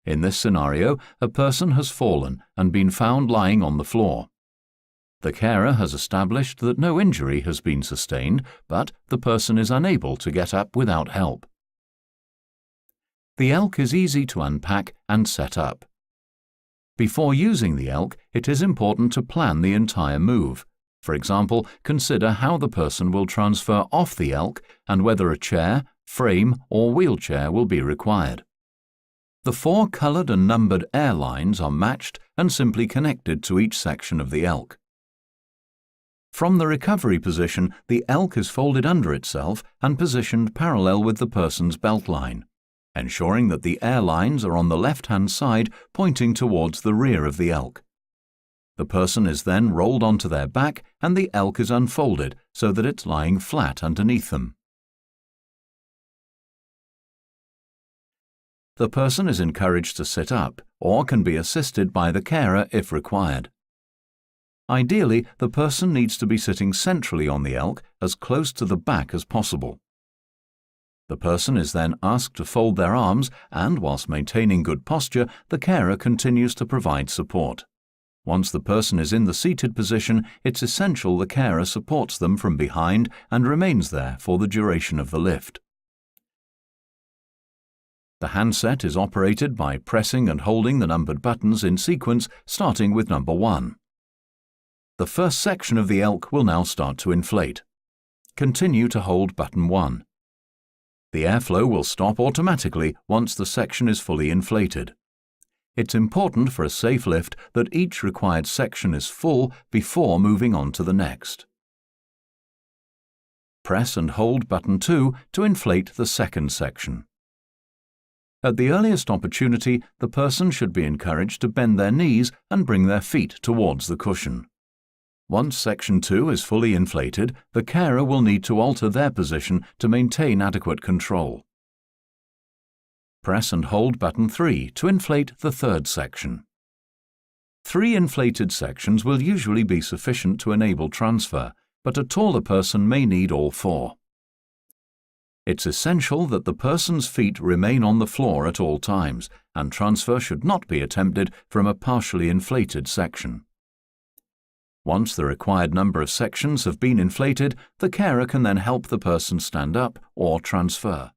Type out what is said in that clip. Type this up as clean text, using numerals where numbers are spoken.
In this scenario, a person has fallen and been found lying on the floor. The carer has established that no injury has been sustained, but the person is unable to get up without help. The ELK is easy to unpack and set up. Before using the ELK, it is important to plan the entire move. For example, consider how the person will transfer off the ELK and whether a chair, frame or wheelchair will be required. The 4 coloured and numbered air lines are matched and simply connected to each section of the ELK. From the recovery position, the ELK is folded under itself and positioned parallel with the person's belt line, ensuring that the air lines are on the left-hand side pointing towards the rear of the ELK. The person is then rolled onto their back and the ELK is unfolded so that it's lying flat underneath them. The person is encouraged to sit up or can be assisted by the carer if required. Ideally, the person needs to be sitting centrally on the ELK as close to the back as possible. The person is then asked to fold their arms and, whilst maintaining good posture, the carer continues to provide support. Once the person is in the seated position, it's essential the carer supports them from behind and remains there for the duration of the lift. The handset is operated by pressing and holding the numbered buttons in sequence, starting with number 1. The first section of the ELK will now start to inflate. Continue to hold button 1. The airflow will stop automatically once the section is fully inflated. It's important for a safe lift that each required section is full before moving on to the next. Press and hold button 2 to inflate the second section. At the earliest opportunity, the person should be encouraged to bend their knees and bring their feet towards the cushion. Once section 2 is fully inflated, the carer will need to alter their position to maintain adequate control. Press and hold button 3 to inflate the third section. 3 inflated sections will usually be sufficient to enable transfer, but a taller person may need all 4. It's essential that the person's feet remain on the floor at all times, and transfer should not be attempted from a partially inflated section. Once the required number of sections have been inflated, the carer can then help the person stand up or transfer.